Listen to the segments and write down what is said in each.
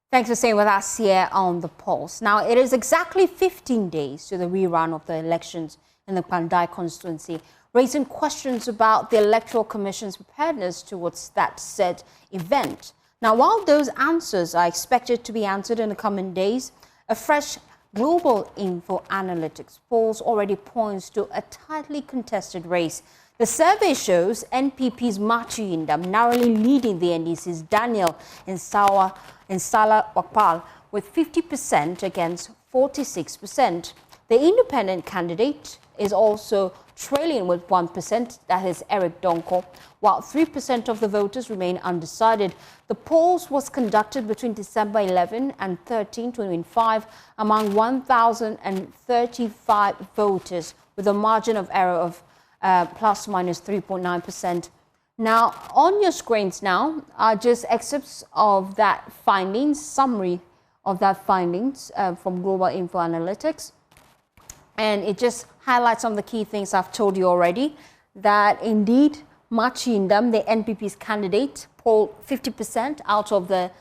Thanks for staying with us here on The Pulse. Now, it is exactly 15 days to the rerun of the elections in the Kpandai constituency, raising questions about the Electoral Commission's preparedness towards that said event. Now, while those answers are expected to be answered in the coming days, a fresh Global Info Analytics polls already points to a tightly contested race. The survey shows NPP's Machi Indam narrowly leading the NDC's Daniel Insala Wakpal with 50% against 46%. The independent candidate is also trailing with 1%, that is Eric Donko, while 3% of the voters remain undecided. The polls was conducted between December 11 and 13, 2025 among 1,035 voters with a margin of error of plus minus 3.9%. Now, on your screens now are just excerpts of that findings, summary of that findings from Global Info Analytics. And it just highlights some of the key things I've told you already, that indeed Machi Indam, the NPP's candidate, polled 50% out of the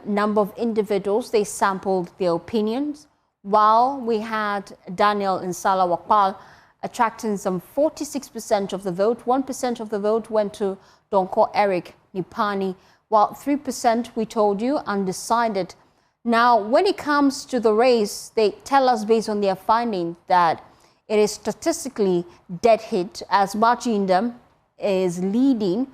number of individuals they sampled their opinions, while we had Daniel Insala Wakpal attracting some 46% of the vote. 1% of the vote went to Donko Eric Nipani, while 3%, we told you, undecided. Now, when it comes to the race, they tell us based on their findings that it is statistically dead hit, as Machi Indam is leading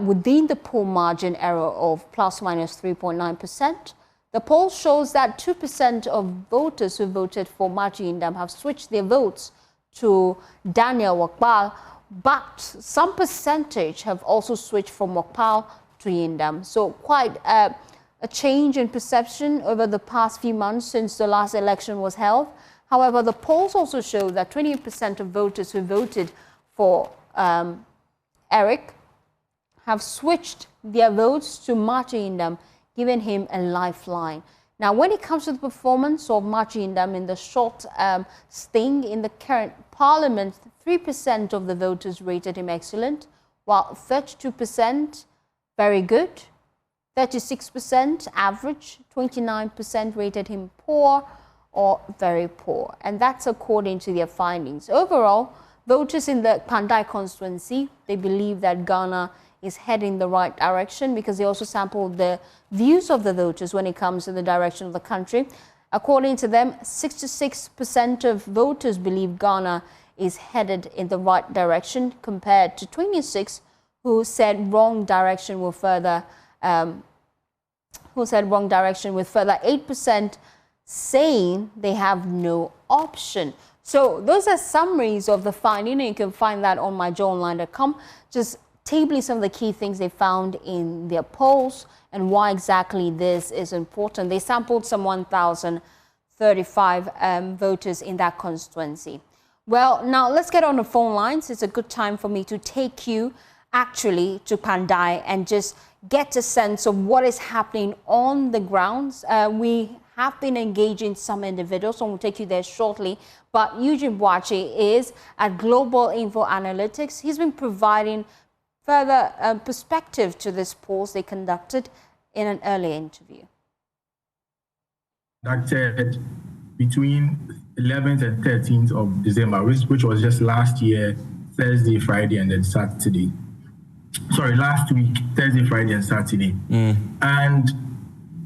within the poll margin error of plus minus 3.9%. The poll shows that 2% of voters who voted for Machi Indam have switched their votes to Daniel Wakpal, but some percentage have also switched from Wakpal to Indam. So quite a change in perception over the past few months since the last election was held. However, the polls also show that 28% of voters who voted for Eric have switched their votes to Machi Indam, giving him a lifeline. Now, when it comes to the performance of Machi Indam in the short sting in the current parliament, 3% of the voters rated him excellent, while 32% very good, 36% average, 29% rated him poor or very poor. And that's according to their findings. Overall, voters in the Kpandai constituency, they believe that Ghana is heading the right direction because they also sampled the views of the voters when it comes to the direction of the country. According to them, 66% of voters believe Ghana is headed in the right direction compared to 26% who said wrong direction with further 8% saying they have no option. So those are summaries of the finding, and you can find that on myjoeonline.com. Just tabling some of the key things they found in their polls and why exactly this is important. They sampled some 1,035 voters in that constituency. Well, now let's get on the phone lines. It's a good time for me to take you actually to Kpandai and just get a sense of what is happening on the grounds. We have been engaging some individuals, so we'll take you there shortly. But Eugene Boache is at Global Info Analytics. He's been providing further perspective to this polls they conducted in an earlier interview. Conducted between 11th and 13th of December, which was just last year, Thursday, Friday, and then Saturday. Sorry, last week, Thursday, Friday, and Saturday. And,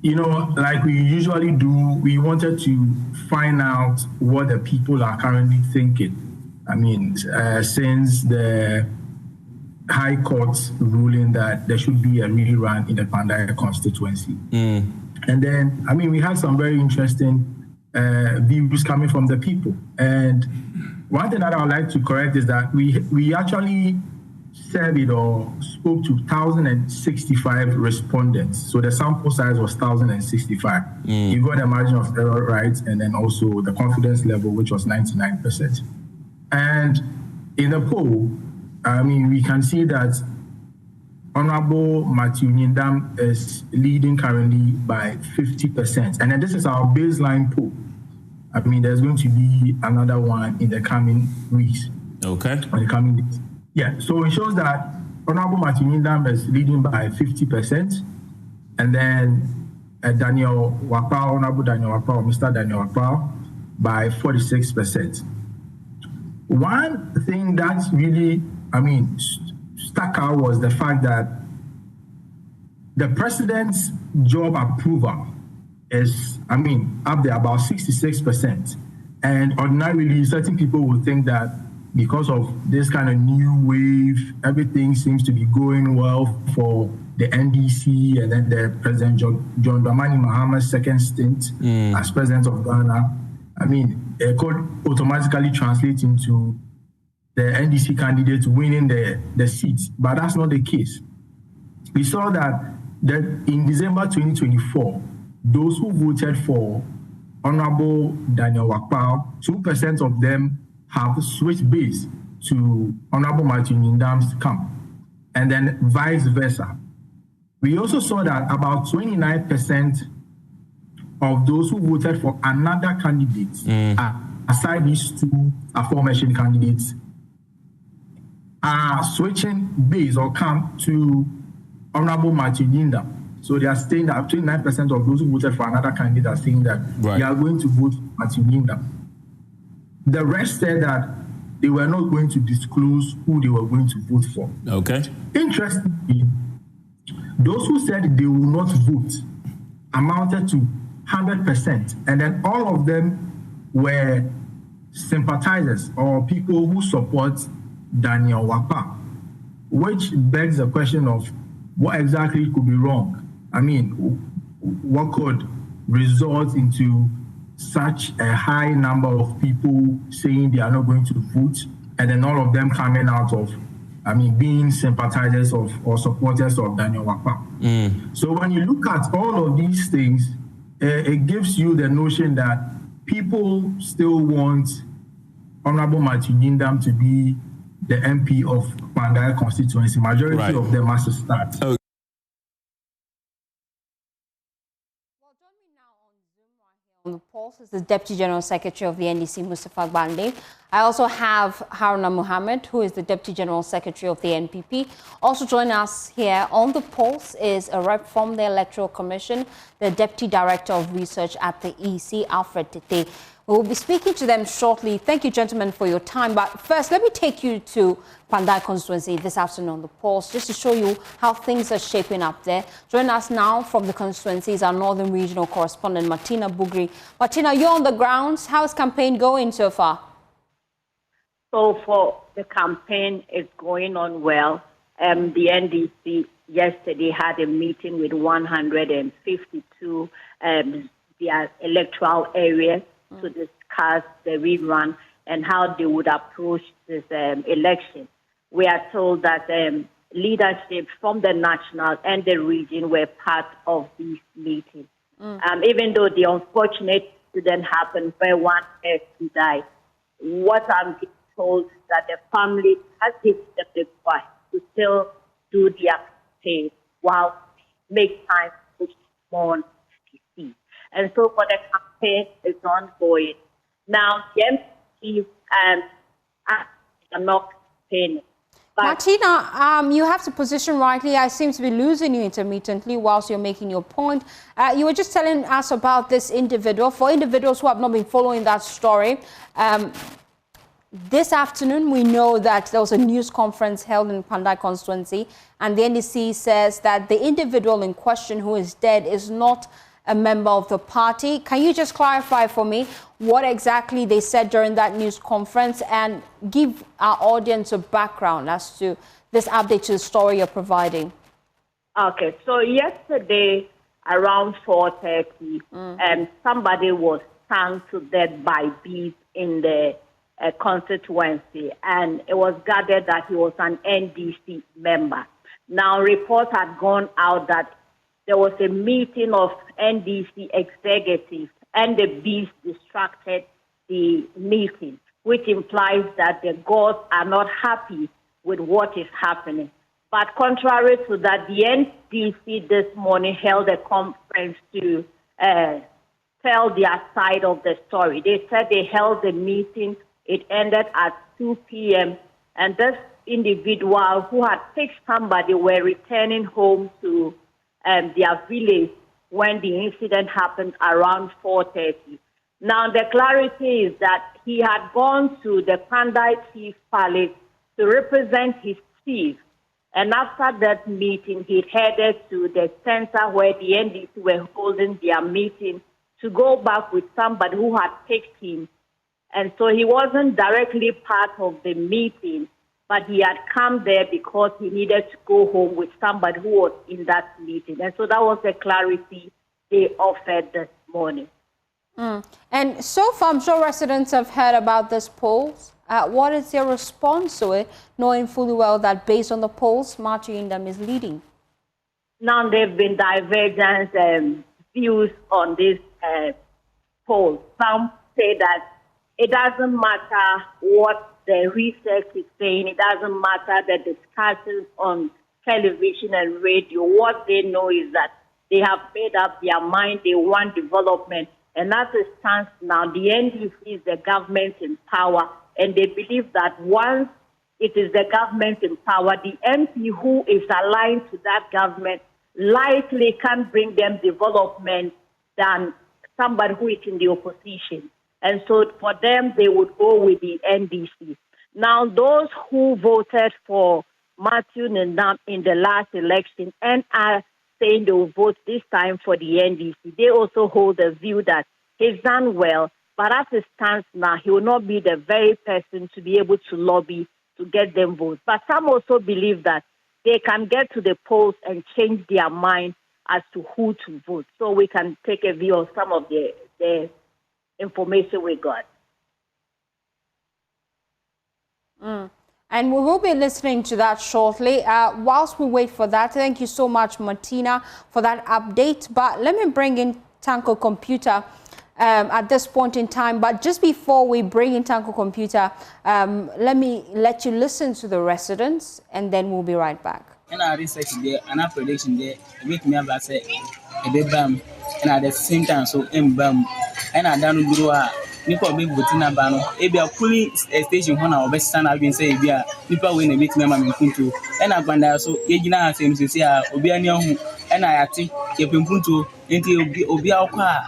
you know, like we usually do, we wanted to find out what the people are currently thinking. I mean, since the High Court's ruling that there should be a rerun in the Kpandai constituency. And then, I mean, we had some very interesting views coming from the people. And one thing that I would like to correct is that we actually surveyed or spoke to 1,065 respondents. So the sample size was 1,065. You got a margin of error right, and then also the confidence level, which was 99%. And in the poll, I mean, we can see that Honorable Machi Indam is leading currently by 50%. And then this is our baseline poll. I mean, there's going to be another one in the coming weeks. Okay. In the coming days. Yeah, so it shows that Honorable Machi Indam is leading by 50%. And then Daniel Wapao, Honorable Daniel Wapao, Mr. Daniel Wapao, by 46%. One thing that really, stuck out was the fact that the president's job approval is, up there about 66%. And ordinarily, certain people would think that because of this kind of new wave, everything seems to be going well for the NDC and then the President John Dramani Mahama's second stint as president of Ghana. It could automatically translate into the NDC candidate winning the seat, but that's not the case. We saw that in December 2024, those who voted for Honorable Daniel Wapao, 2% of them have switched base to Honorable Martin Yindam's camp, and then vice versa. We also saw that about 29% of those who voted for another candidate, aside these two aforementioned candidates, are switching base or camp to Honorable Martin Yindam. So they are saying that 29% of those who voted for another candidate are saying that they are going to vote for Martin Yindam. The rest said that they were not going to disclose who they were going to vote for. Okay. Interestingly, those who said they will not vote amounted to 100%, and then all of them were sympathizers or people who support Daniel Wapao, which begs the question of what exactly could be wrong. What could result into such a high number of people saying they are not going to vote, and then all of them coming out of, being sympathizers of or supporters of Daniel Wapao. So when you look at all of these things, it gives you the notion that people still want Honorable Martin Yindam to be the MP of Kpandai constituency. Majority of them as a start. On the pulse is the Deputy General Secretary of the NDC, Mustafa Kpandai. I also have Haruna Mohammed, who is the Deputy General Secretary of the NPP. Also joining us here on the pulse is a rep from the Electoral Commission, the Deputy Director of Research at the EC, Alfred Tete. We will be speaking to them shortly. Thank you, gentlemen, for your time. But first, let me take you to Kpandai constituency this afternoon on the pulse, just to show you how things are shaping up there. Joining us now from the constituency is our Northern Regional Correspondent, Martina Bugri. Martina, you're on the grounds. How's campaign going so far? So for the campaign, it's going on well. The NDC yesterday had a meeting with 152 their electoral areas to discuss the rerun and how they would approach this election. We are told that leadership from the national and the region were part of this meeting. Even though the unfortunate didn't happen where one person died, what I'm being told that the family has given them the advice to still do their campaign while make time to mourn DC. And so for the campaign, it's ongoing. Now, the MPs are not campaigning. Martina, you have to position rightly. I seem to be losing you intermittently whilst you're making your point. You were just telling us about this individual. For individuals who have not been following that story, this afternoon we know that there was a news conference held in Kpandai constituency, and the NDC says that the individual in question who is dead is not a member of the party. Can you just clarify for me what exactly they said during that news conference and give our audience a background as to this update to the story you're providing? Okay, so yesterday around 4:30, somebody was stung to death by bees in the constituency, and it was gathered that he was an NDC member. Now, reports had gone out that there was a meeting of NDC executives and the bees distracted the meeting, which implies that the gods are not happy with what is happening. But contrary to that, the NDC this morning held a conference to tell their side of the story. They said they held the meeting. It ended at 2 p.m. and this individual who had picked somebody were returning home to their village when the incident happened around 4:30. Now, the clarity is that he had gone to the Kpandai Chief Palace to represent his chief. And after that meeting, he headed to the center where the NDC were holding their meeting to go back with somebody who had picked him. And so he wasn't directly part of the meeting, but he had come there because he needed to go home with somebody who was in that meeting. And so that was the clarity they offered this morning. And so far, I'm sure residents have heard about this polls. What is your response to it, knowing fully well that based on the polls, Martin Indam is leading? Now, there have been divergent views on this poll. Some say that it doesn't matter what the research is saying. It doesn't matter the discussions on television and radio. What they know is that they have made up their mind. They want development. And as it stands now, the NDC is the government in power. And they believe that once it is the government in power, the MP who is aligned to that government likely can bring them development than somebody who is in the opposition. And so for them, they would go with the NDC. Now, those who voted for Matthew Ndam in the last election and are saying they will vote this time for the NDC, they also hold the view that he's done well, but as it stands now, he will not be the very person to be able to lobby to get them votes. But some also believe that they can get to the polls and change their mind as to who to vote. So we can take a view of some of the information we got. And we will be listening to that shortly. Whilst we wait for that, thank you so much, Martina, for that update. But let me bring in Tanko Computer at this point in time. But just before we bring in Tanko Computer, let me let you listen to the residents, and then we'll be right back. And our research there, and our prediction there, make me about say a bit bam, and at the same time, so bam, and I don't know. Nipa be voting abano e bia polling station ho na obesta na adwen say e bia nipa we na meet me ma me kuntu e na Kpandai so ye gina asem sesi a obi ani ahu e na yate ye pempuntu enti obi akwa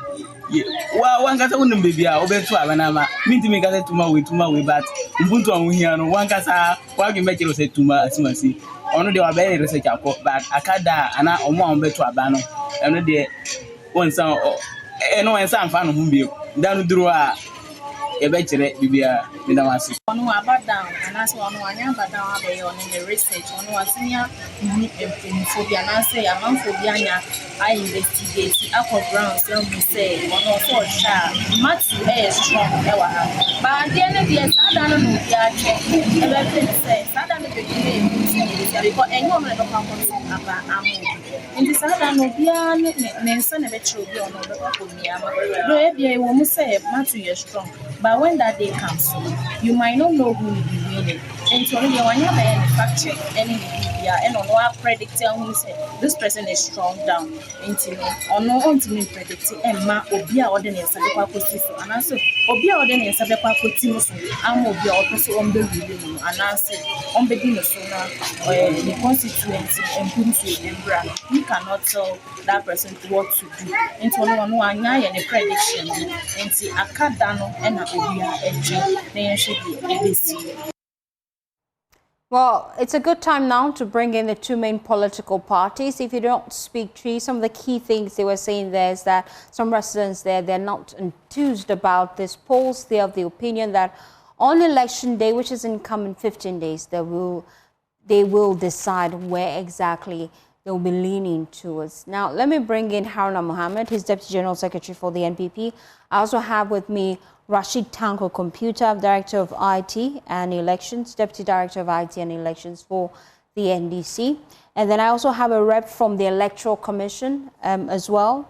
wa wankasa wonum be bia obetu abana ma minti me kasa tuma we but mpuntu anhu hia no wankasa wa dwen be kire say tuma asimasi ono de wa be research akọ but akada ana omo a obetu abano eno de wonsan eno ensan fa no hu bi danu duru a ebechere bibia midamasi onu abadan anase onu anya abadan abeyo on the research onu asinya phobia anase phobia anya I investigate akọ ground tell me say onu so sha math is strong ewa ha but the end the sada no bia che ebe say sada no be because enyo me do kan kon aba amu nti sada no bia ne nsa na be chere obi onu be ko miama no e bia e wo mu say math is strong. But when that day comes, you might not know who will be winning. And so you want to have a fact check any media and on what predict who say this person is strong down. On no ultimate predict and ma obia ordinance and the and answer obia ordinance and the pacotimus and obia also on the review and answer on the dinner sooner the constituency and Puntu and Brand. You cannot tell that person what to do. And so no one and a prediction and see a cut down and well, it's a good time now to bring in the two main political parties. If you don't speak tree, some of the key things they were saying there is that some residents there, they're not enthused about this polls. They have the opinion that on election day, which is in coming 15 days, they will decide where exactly they'll be leaning towards. Now, let me bring in Haruna Mohammed, his Deputy General Secretary for the NPP. I also have with me Rashid Tanko Computer, Director of IT and Elections, Deputy Director of IT and Elections for the NDC. And then I also have a rep from the Electoral Commission as well,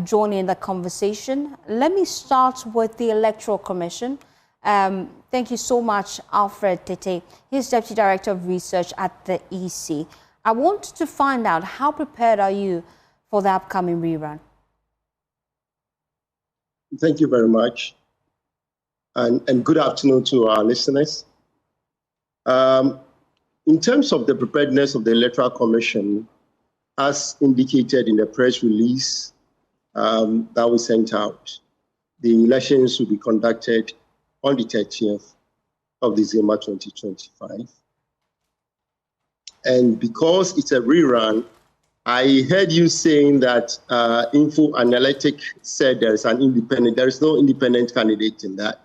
joining the conversation. Let me start with the Electoral Commission. Thank you so much, Alfred Tete. He's Deputy Director of Research at the EC. I want to find out, how prepared are you for the upcoming rerun? Thank you very much. And good afternoon to our listeners. In terms of the preparedness of the Electoral Commission, as indicated in the press release that we sent out, the elections will be conducted on the 30th of December 2025. And because it's a rerun, I heard you saying that Info Analytic said there is no independent candidate in that.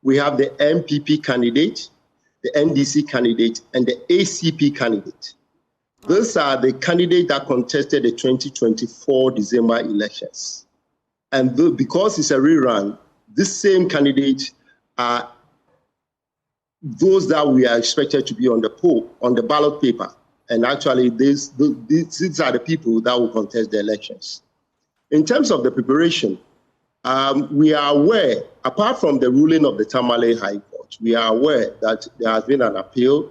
We have the MPP candidate, the NDC candidate, and the ACP candidate. Those are the candidates that contested the 2024 December elections. And because it's a rerun, this same candidate are those that we are expected to be on the poll, on the ballot paper. And actually, these are the people that will contest the elections. In terms of the preparation, we are aware, apart from the ruling of the Tamale High Court, we are aware that there has been an appeal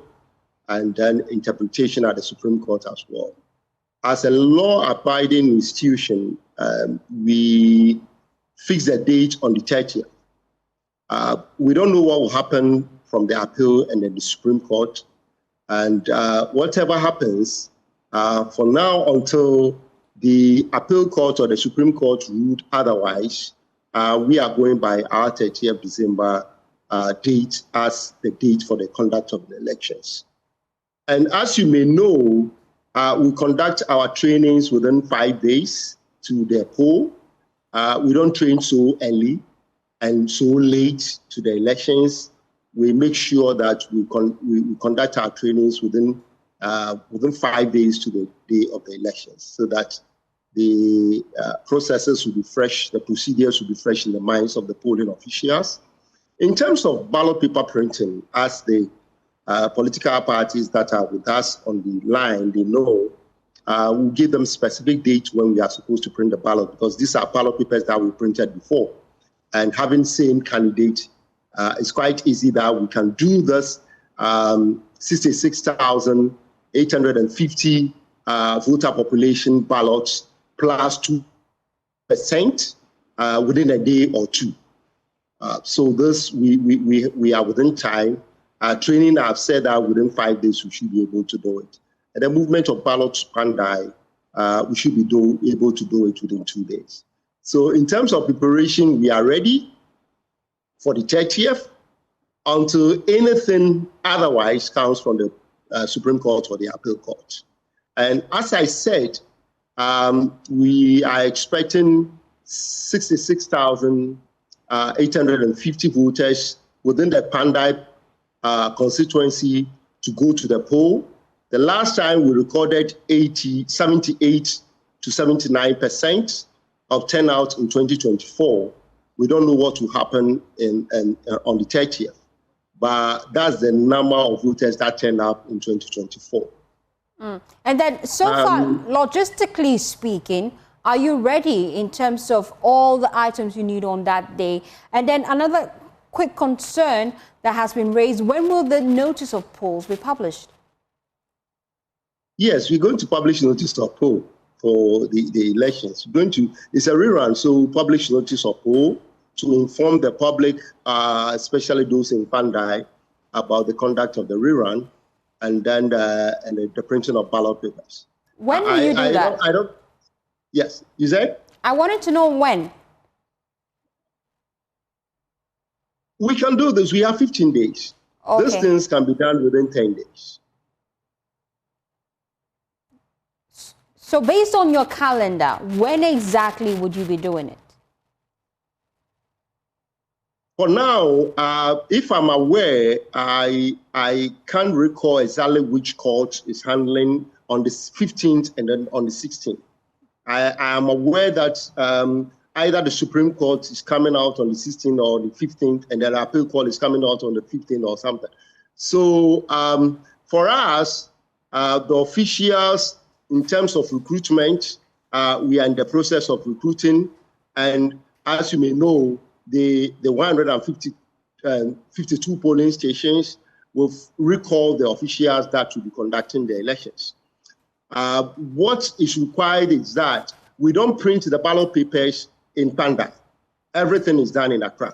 and then interpretation at the Supreme Court as well. As a law-abiding institution, we fix a date on the 30th. We don't know what will happen from the appeal and then the Supreme Court. And whatever happens, for now until the appeal court or the Supreme Court ruled otherwise, we are going by our 30th December date as the date for the conduct of the elections. And as you may know, we conduct our trainings within 5 days to the poll. We don't train so early and so late to the elections. We make sure that we conduct our trainings within 5 days to the day of the elections, so that the processes will be fresh, the procedures will be fresh in the minds of the polling officials. In terms of ballot paper printing, as the political parties that are with us on the line, they know, we'll give them specific dates when we are supposed to print the ballot, because these are ballot papers that we printed before. And having same candidate, it's quite easy that we can do this 66,850 voter population ballots plus 2% within a day or two. So this, we are within time. Training, I've said that within 5 days we should be able to do it. And the movement of ballots Kpandai, we should be able to do it within 2 days. So in terms of preparation, we are ready for the 30th until anything otherwise comes from the Supreme Court or the Appeal Court. And as I said, we are expecting 66,850 voters within the Kpandai constituency to go to the poll. The last time we recorded 78 to 79% of turnout in 2024. We don't know what will happen on the 30th, but that's the number of voters that turned up in 2024. And then, so far, logistically speaking, are you ready in terms of all the items you need on that day? And then another quick concern that has been raised, when will the notice of polls be published? Yes, we're going to publish notice of poll for the elections. It's a rerun, so publish notice of poll to inform the public, especially those in Kpandai, about the conduct of the rerun, and then the printing of ballot papers. When will you do that? Yes, you said? I wanted to know when. We can do this. We have 15 days. Okay. These things can be done within 10 days. So based on your calendar, when exactly would you be doing it? For now, if I'm aware, I can't recall exactly which court is handling on the 15th and then on the 16th. I am aware that either the Supreme Court is coming out on the 16th or the 15th, and the appeal court is coming out on the 15th or something. So for us, the officials, in terms of recruitment, we are in the process of recruiting. And as you may know, the 152 polling stations will recall the officials that will be conducting the elections. What is required is that we don't print the ballot papers in Kpandai. Everything is done in Accra.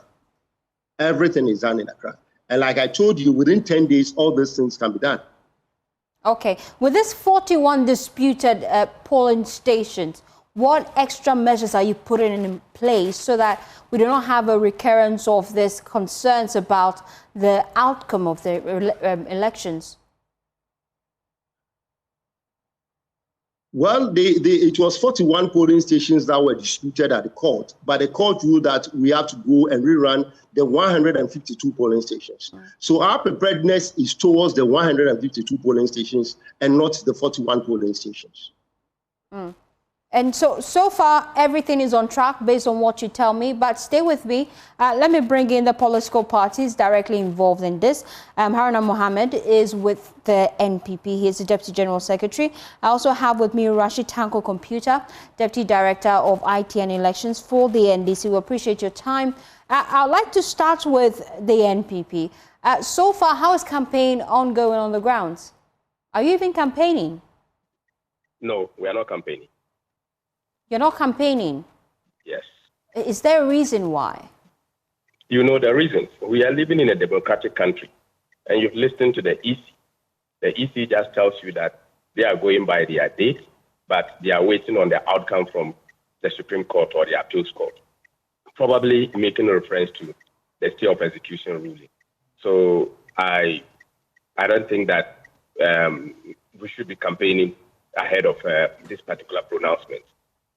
Everything is done in Accra. And like I told you, within 10 days, all these things can be done. Okay. With this 41 disputed polling stations, what extra measures are you putting in place so that we do not have a recurrence of these concerns about the outcome of the elections? Well, it was 41 polling stations that were disputed at the court, but the court ruled that we have to go and rerun the 152 polling stations. So our preparedness is towards the 152 polling stations and not the 41 polling stations. And so far, everything is on track based on what you tell me. But stay with me. Let me bring in the political parties directly involved in this. Haruna Mohammed is with the NPP. He is the Deputy General Secretary. I also have with me Rashid Tanko Computer, Deputy Director of IT and Elections for the NDC. We appreciate your time. I'd like to start with the NPP. So far, how is campaign ongoing on the grounds? Are you even campaigning? No, we are not campaigning. You're not campaigning? Yes. Is there a reason why? You know the reasons. We are living in a democratic country, and you've listened to the EC. The EC just tells you that they are going by their date, but they are waiting on the outcome from the Supreme Court or the Appeals Court, probably making a reference to the stay of execution ruling. So I don't think that we should be campaigning ahead of this particular pronouncement.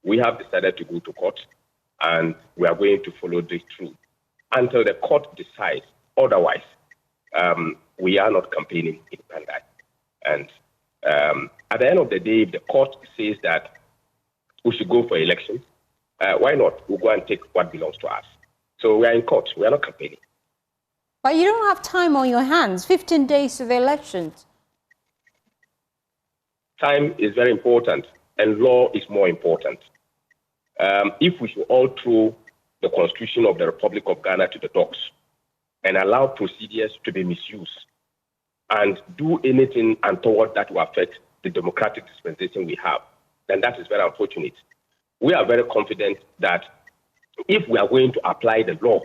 We have decided to go to court, and we are going to follow this through until the court decides otherwise. We are not campaigning in Kpandai. And at the end of the day, if the court says that we should go for elections, why not? We'll go and take what belongs to us. So we are in court. We are not campaigning. But you don't have time on your hands, 15 days to the elections. Time is very important, and law is more important. If we should all throw the Constitution of the Republic of Ghana to the dogs and allow procedures to be misused and do anything untoward that will affect the democratic dispensation we have, then that is very unfortunate. We are very confident that if we are going to apply the law,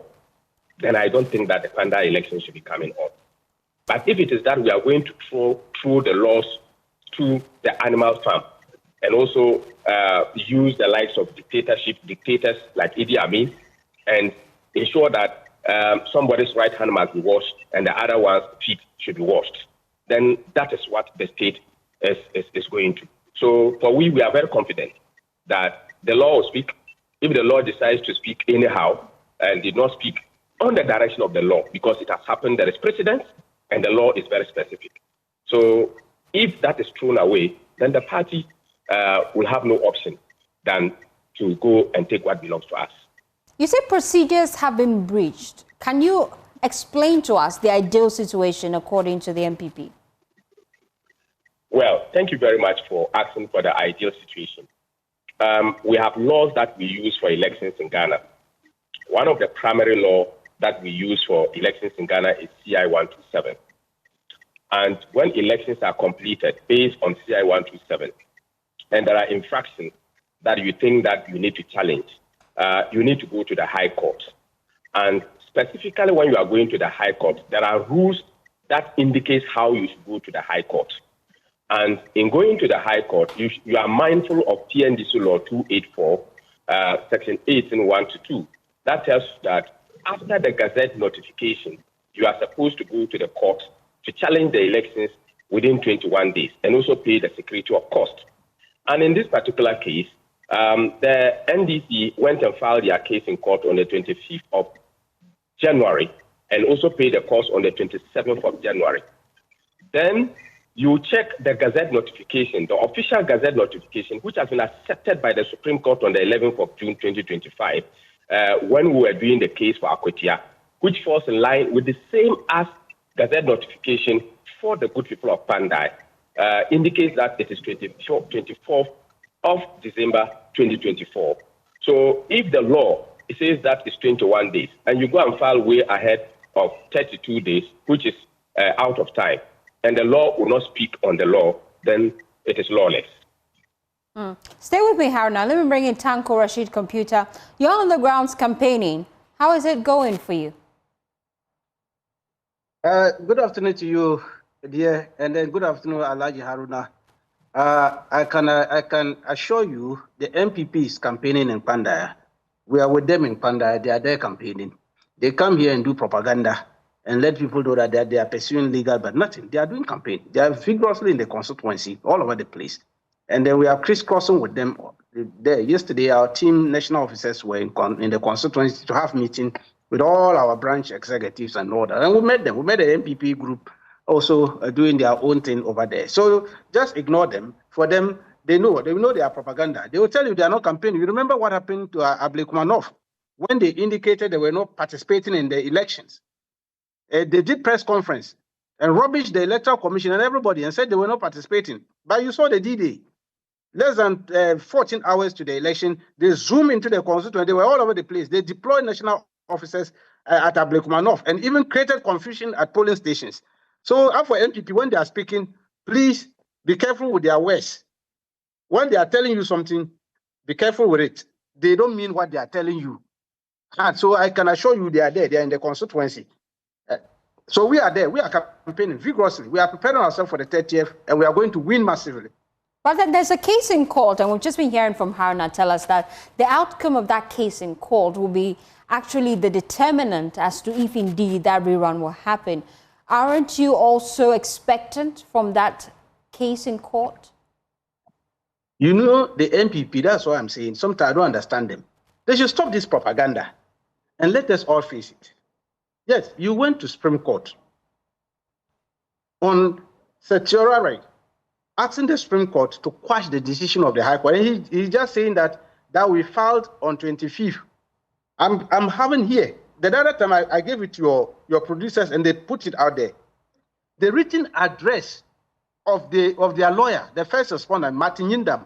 then I don't think that the Kpandai election should be coming on. But if it is that we are going to throw the laws to the animal farm and also use the likes of dictators like Idi Amin, and ensure that somebody's right hand must be washed and the other one's feet should be washed, then that is what the state is going to. So for we are very confident that the law will speak. If the law decides to speak anyhow and did not speak on the direction of the law, because it has happened, there is precedent, and the law is very specific. So if that is thrown away, then the party will have no option than to go and take what belongs to us. You say procedures have been breached. Can you explain to us the ideal situation according to the NPP? Well, thank you very much for asking for the ideal situation. We have laws that we use for elections in Ghana. One of the primary laws that we use for elections in Ghana is CI 127. And when elections are completed based on CI 127, and there are infractions that you think that you need to challenge, you need to go to the High Court. And specifically when you are going to the High Court, there are rules that indicate how you should go to the High Court. And in going to the High Court, you are mindful of TNDC Law 284, Section 18, 1 to 2. That tells you that after the Gazette notification, you are supposed to go to the court to challenge the elections within 21 days and also pay the security of cost. And in this particular case, the NDC went and filed their case in court on the 25th of January and also paid the cost on the 27th of January. Then you check the Gazette notification, the official Gazette notification, which has been accepted by the Supreme Court on the 11th of June 2025, when we were doing the case for Akwetia, which falls in line with the same as Gazette notification for the good people of Kpandai, indicates that it is 24th of December 2024. So if the law it says that it's 21 days, and you go and file way ahead of 32 days, which is out of time, and the law will not speak on the law, then it is lawless. Stay with me, Haruna. Let me bring in Tanko Rashid Computer. You're on the grounds campaigning. How is it going for you? Good afternoon to you, dear, and then good afternoon, Alhaji Haruna. I can assure you the MPP is campaigning in Kpandai. We are with them in Kpandai. They are there campaigning. They come here and do propaganda and let people know that they are pursuing legal, but nothing. They are doing campaign. They are vigorously in the constituency, all over the place. And then we are crisscrossing with them there. Yesterday, our team national officers were in the constituency to have meeting with all our branch executives and all that. And we met them. We met the MPP group also doing their own thing over there. So just ignore them. For them, they know their propaganda. They will tell you they are not campaigning. You remember what happened to Ablekumanov when they indicated they were not participating in the elections? They did press conference and rubbished the Electoral Commission and everybody and said they were not participating. But you saw the D-Day. Less than 14 hours to the election, they zoomed into the constituency. They were all over the place. They deployed national officers at Ablekumanov and even created confusion at polling stations. So for MPP, when they are speaking, please be careful with their words. When they are telling you something, be careful with it. They don't mean what they are telling you. And so I can assure you they are there. They are in the constituency. So we are there. We are campaigning vigorously. We are preparing ourselves for the 30th, and we are going to win massively. But then there's a case in court, and we've just been hearing from Haruna tell us that the outcome of that case in court will be actually the determinant as to if indeed that rerun will happen. Aren't you also expectant from that case in court? You know, the MPP, that's what I'm saying. Sometimes I don't understand them. They should stop this propaganda and let us all face it. Yes, you went to Supreme Court on certiorari, asking the Supreme Court to quash the decision of the High Court. And he's just saying that we filed on 25th. I'm having here. The other time I gave it to your producers and they put it out there. The written address of their lawyer, the first respondent, Martin Yindam,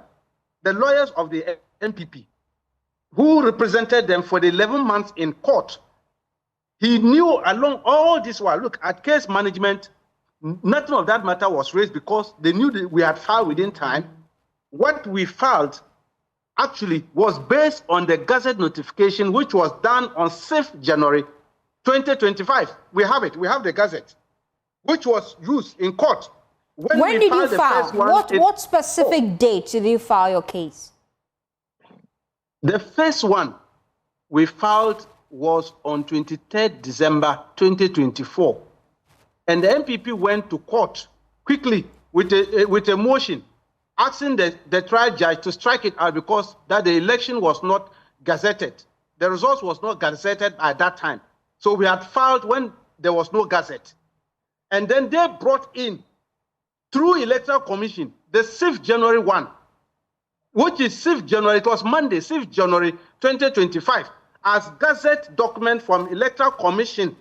the lawyers of the MPP, who represented them for the 11 months in court. He knew along all this while, look, at case management, nothing of that matter was raised because they knew that we had filed within time. What we filed actually was based on the Gazette notification, which was done on 6th January 2025. We have it. We have the Gazette, which was used in court. When did you file? What specific date did you file your case? The first one we filed was on 23rd December 2024. And the MPP went to court quickly with a motion asking the trial judge to strike it out because that the election was not gazetted. The results was not gazetted at that time. So we had filed when there was no gazette. And then they brought in, through Electoral Commission, the 6th January one, which is 6th January, it was Monday, 6th January 2025, as gazette document from Electoral Commission,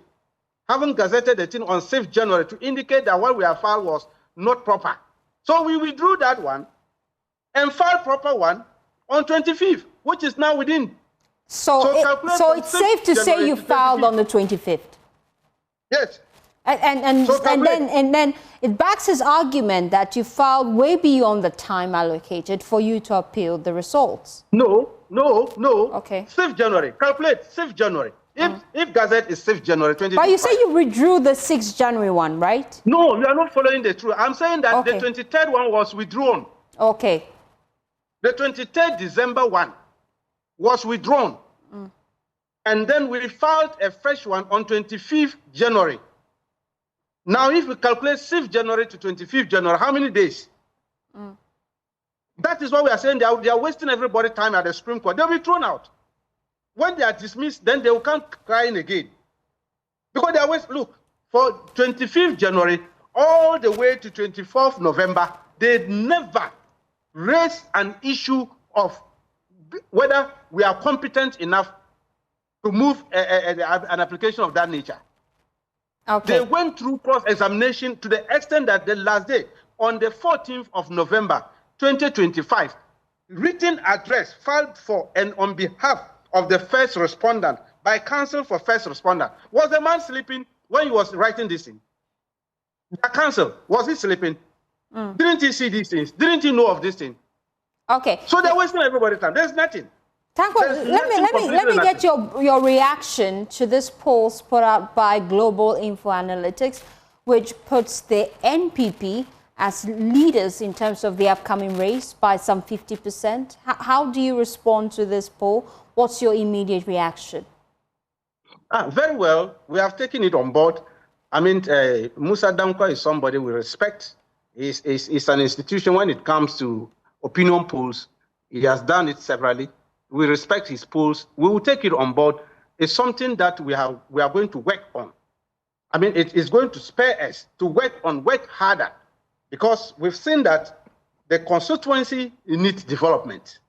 having gazetted the thing on 6th January to indicate that what we have filed was not proper. So we withdrew that one and filed proper one on 25th, which is now within. So it's safe to say you filed on the 25th? Yes. And then it backs his argument that you filed way beyond the time allocated for you to appeal the results. No. Okay. 6th January. Calculate 6th January. If Gazette is 6th January 2025. But you say you withdrew the 6th January one, right? No, you are not following the truth. I'm saying that the 23rd one was withdrawn. Okay. The 23rd December one was withdrawn. And then we filed a fresh one on 25th January. Now, if we calculate 6th January to 25th January, how many days? That is what we are saying. They are wasting everybody's time at the Supreme Court. They'll be thrown out. When they are dismissed, then they will come crying again. Because they always, look, for 25th January all the way to 24th November, they never raised an issue of whether we are competent enough to move an application of that nature. Okay. They went through cross-examination to the extent that the last day, on the 14th of November, 2025, written address filed for and on behalf of the first respondent by counsel for first respondent. Was the man sleeping when he was writing this thing? The counsel, was he sleeping? Didn't he see these things? Didn't he know of this thing? Okay. So they're wasting everybody's time. There's nothing. Tanko, let me get your reaction to this polls put out by Global Info Analytics, which puts the NPP as leaders in terms of the upcoming race by some 50%. How do you respond to this poll? What's your immediate reaction? Very well. We have taken it on board. I mean, Musa Dankwa is somebody we respect. It's an institution when it comes to opinion polls. He has done it severally. We respect his polls. We will take it on board. It's something that we are going to work on. I mean, it is going to spare us to work harder, because we've seen that the constituency needs development.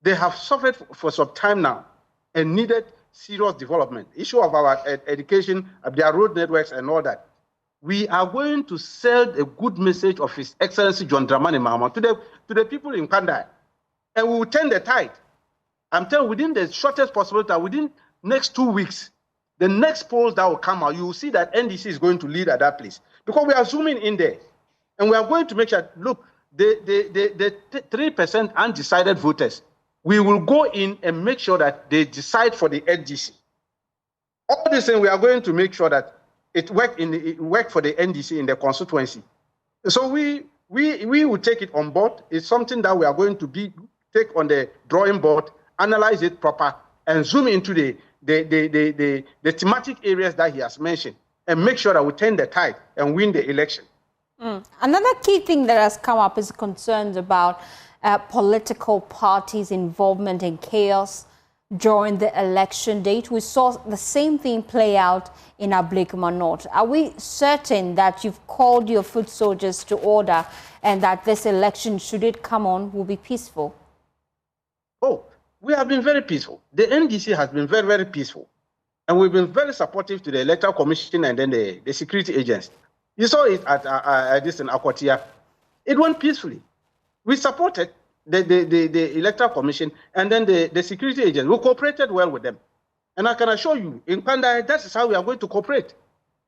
They have suffered for some time now and needed serious development. Issue of our education, of their road networks and all that. We are going to send a good message of His Excellency John Dramani Mahama to the people in Kpandai, and we will turn the tide. I'm telling you, within the shortest possible time, within next 2 weeks, the next polls that will come out, you will see that NDC is going to lead at that place, because we are zooming in there, and we are going to make sure. Look, the 3% undecided voters, we will go in and make sure that they decide for the NDC. All this thing, we are going to make sure that it work for the NDC in the constituency. So we will take it on board. It's something that we are going to take on the drawing board, analyze it proper, and zoom into the thematic areas that he has mentioned, and make sure that we turn the tide and win the election. Another key thing that has come up is concerns about political parties' involvement in chaos during the election date. We saw the same thing play out in Ablekuma North. Are we certain that you've called your foot soldiers to order and that this election, should it come on, will be peaceful? Oh, we have been very peaceful. The NDC has been very, very peaceful. And we've been very supportive to the Electoral Commission and then the security agents. You saw it at this in Akwatia. It went peacefully. We supported the Electoral Commission and then the security agents. We cooperated well with them. And I can assure you, in Kpandai, that is how we are going to cooperate.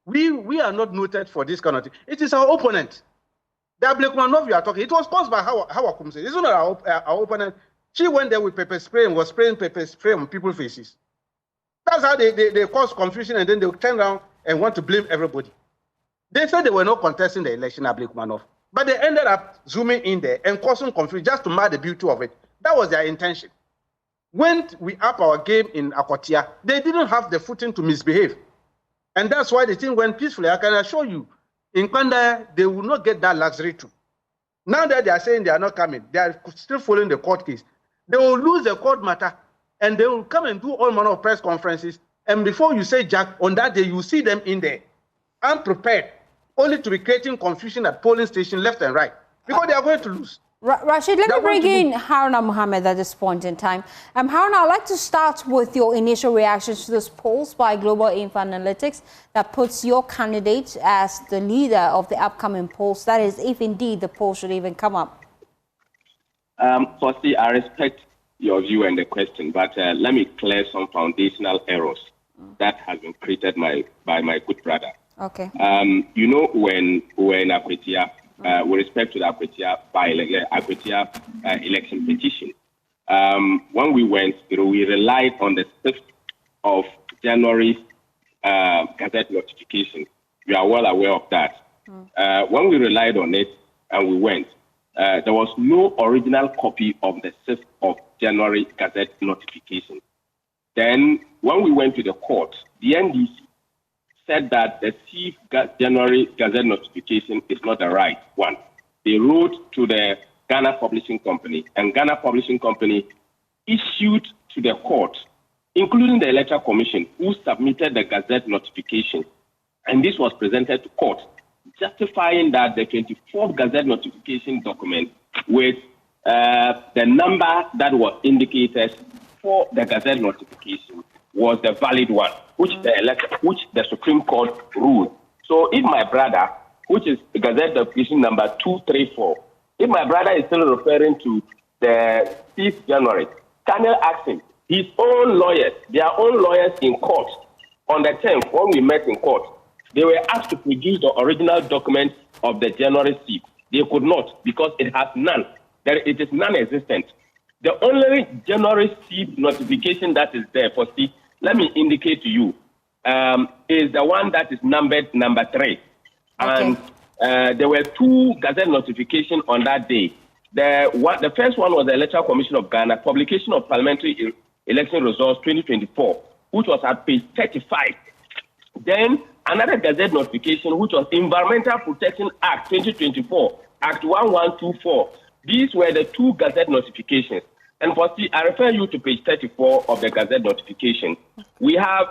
We are not noted for this kind of thing. It is our opponent. The Ablekuma North you are talking, it was caused by Hawa Kumse. It's not our opponent. She went there with pepper spray and was spraying pepper spray on people's faces. That's how they cause confusion, and then they turn around and want to blame everybody. They said they were not contesting the election at Ablekuma North, but they ended up zooming in there and causing confusion just to mar the beauty of it. That was their intention. When we up our game in Akwatia, they didn't have the footing to misbehave. And that's why the thing went peacefully. I can assure you, in Kpandai, they will not get that luxury too. Now that they are saying they are not coming, they are still following the court case. They will lose the court matter, and they will come and do all manner of press conferences. And before you say Jack, on that day, you see them in there, unprepared, only to be creating confusion at polling station left and right, because they are going to lose. Rashid, let me bring in Haruna Mohammed at this point in time. Haruna, I'd like to start with your initial reactions to this polls by Global Info Analytics that puts your candidate as the leader of the upcoming polls. That is, if indeed the poll should even come up. Firstly, I respect your view and the question, but let me clear some foundational errors that have been created by my good brother. Okay. You know, when Akwatia, with respect to the Akwatia election petition, when we went, we relied on the 6th of January Gazette notification. We are well aware of that. When we relied on it and we went, there was no original copy of the 6th of January Gazette notification. Then, when we went to the court, the NDC said that the 6th January Gazette notification is not the right one. They wrote to the Ghana Publishing Company, and Ghana Publishing Company issued to the court, including the Electoral Commission, who submitted the Gazette notification. And this was presented to court, justifying that the 24th Gazette notification document with the number that was indicated for the Gazette notification was the valid one, which the Supreme Court ruled. So if my brother, which is the Gazette notification number 234, if my brother is still referring to the 6th January, can you ask him, his own lawyers, their own lawyers in court, on the 10th, when we met in court, they were asked to produce the original document of the January 6th. They could not, because it has none. It is non-existent. The only January 6th notification that is there for C, let me indicate to you, is the one that is numbered number 3. And there were 2 Gazette notifications on that day. The first one was the Electoral Commission of Ghana, publication of Parliamentary Election Results 2024, which was at page 35. Then another Gazette notification, which was Environmental Protection Act 2024, Act 1124. These were the 2 Gazette notifications. And for see, I refer you to page 34 of the Gazette notification. We have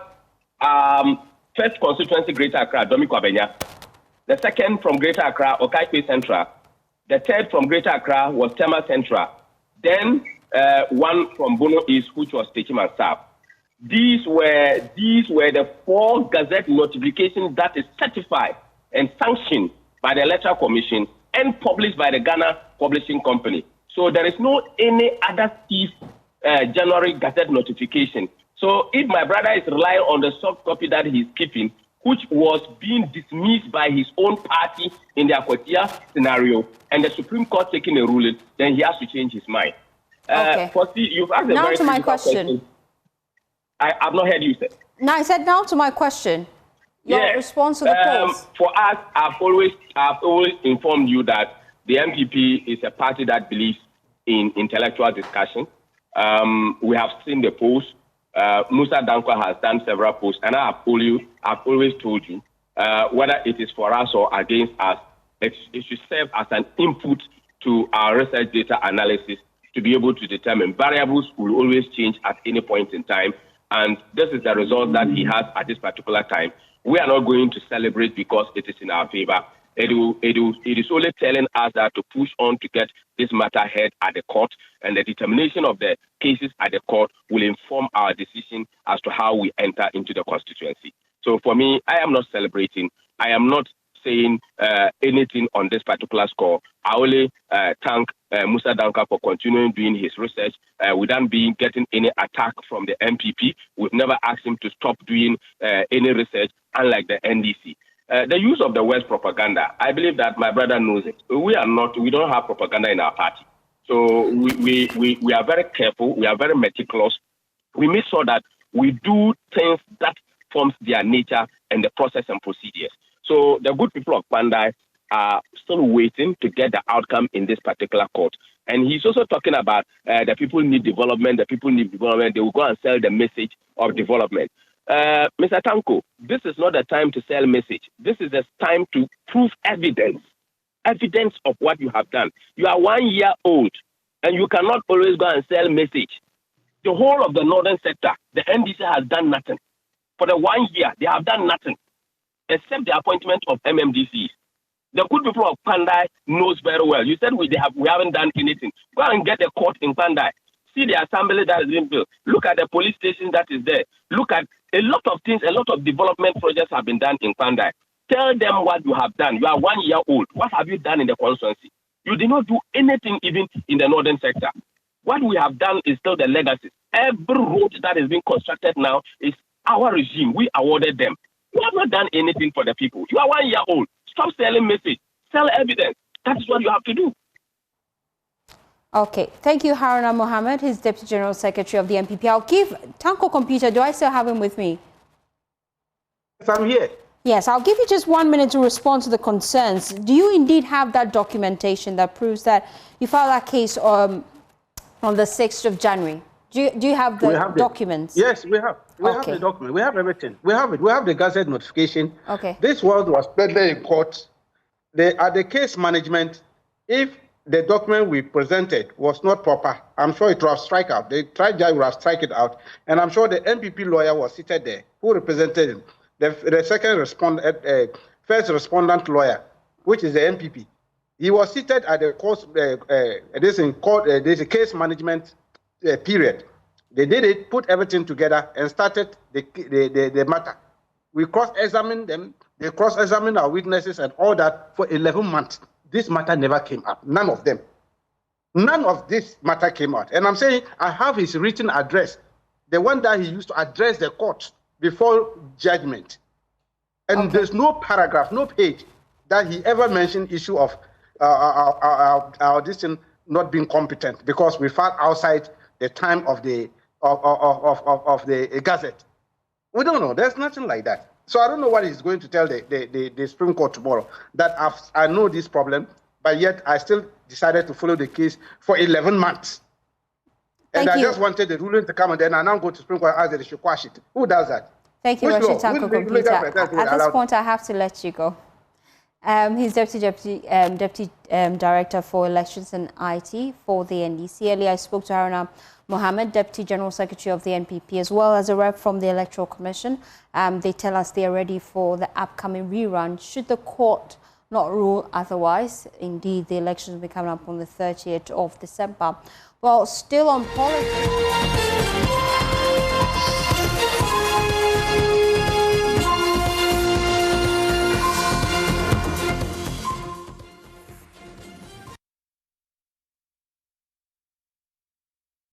first constituency Greater Accra, Domi Kwabenya. The second from Greater Accra, Okaipe Central. The third from Greater Accra was Tema Central. Then one from Bono East, which was Techiman South. These were the 4 Gazette notifications that is certified and sanctioned by the Electoral Commission and published by the Ghana Publishing Company. So there is no any other January Gazette notification. So if my brother is relying on the soft copy that he's keeping, which was being dismissed by his own party in the Akwatia scenario, and the Supreme Court taking a ruling, then he has to change his mind. You've asked now to my question. I've not heard you say. No, I said now to my question. Your response to the polls. For us, I've always informed you that the MPP is a party that believes in intellectual discussion. We have seen the polls. Musa Dankwa has done several posts, and I've always told you whether it is for us or against us, it should serve as an input to our research data analysis to be able to determine variables will always change at any point in time. And this is the result that he has at this particular time. We are not going to celebrate because it is in our favor. It is only telling us that to push on to get this matter heard at the court, and the determination of the cases at the court will inform our decision as to how we enter into the constituency. So for me, I am not celebrating. I am not saying anything on this particular score. I only thank Musa Danka for continuing doing his research without getting any attack from the MPP. We've never asked him to stop doing any research, unlike the NDC. The use of the word propaganda, I believe that my brother knows it. We don't have propaganda in our party. So we are very careful, we are very meticulous. We make sure that we do things that forms their nature and the process and procedures. So the good people of Kpandai are still waiting to get the outcome in this particular court. And he's also talking about the people need development, they will go and sell the message of development. Mr. Tanko, this is not the time to sell message. This is the time to prove evidence of what you have done. You are 1 year old, and you cannot always go and sell message. The whole of the northern sector, the NDC has done nothing. For the 1 year, they have done nothing, except the appointment of MMDCs. The good people of Kpandai knows very well. You said we haven't done anything. Go and get a court in Kpandai. See the assembly that has been built. Look at the police station that is there. Look at a lot of things, a lot of development projects have been done in Kpandai. Tell them what you have done. You are 1 year old. What have you done in the constituency? You did not do anything even in the northern sector. What we have done is still the legacy. Every road that is being constructed now is our regime. We awarded them. You have not done anything for the people. You are 1 year old. Stop selling message. Sell evidence. That is what you have to do. Okay. Thank you, Haruna Mohammed. He's Deputy General Secretary of the MPP. I'll give Tanko Computer. Do I still have him with me? Yes, I'm here. Yes, I'll give you just 1 minute to respond to the concerns. Do you indeed have that documentation that proves that you filed that case on the 6th of January? Do you have the documents? Yes, we have. We have the document. We have everything. We have it. We have the Gazette notification. Okay. This was pending in court. At the case management, if the document we presented was not proper, I'm sure it was strike out. The trial judge would have strike it out. And I'm sure the MPP lawyer was seated there who represented him. The first respondent lawyer, which is the MPP. He was seated at the court, there's a case management period. They did it, put everything together, and started the matter. We cross-examined them. They cross-examined our witnesses and all that for 11 months. This matter never came up. None of them. None of this matter came out. And I'm saying I have his written address, the one that he used to address the court before judgment. And there's no paragraph, no page that he ever mentioned issue of our decision not being competent because we filed outside the time of the Gazette. We don't know. There's nothing like that. So I don't know what he's going to tell the Supreme Court tomorrow, that I know this problem, but yet I still decided to follow the case for 11 months. And I just wanted the ruling to come, and then I now go to Supreme Court and ask that they should quash it. Who does that? Thank you, Rashid Tanko Computer. At this point, I have to let you go. He's Deputy Director for Elections and IT for the NDC. Earlier, I spoke to Haruna Mohammed, Deputy General Secretary of the NPP, as well as a rep from the Electoral Commission. They tell us they are ready for the upcoming rerun. Should the court not rule otherwise, indeed, the elections will be coming up on the 30th of December. Well, still on politics.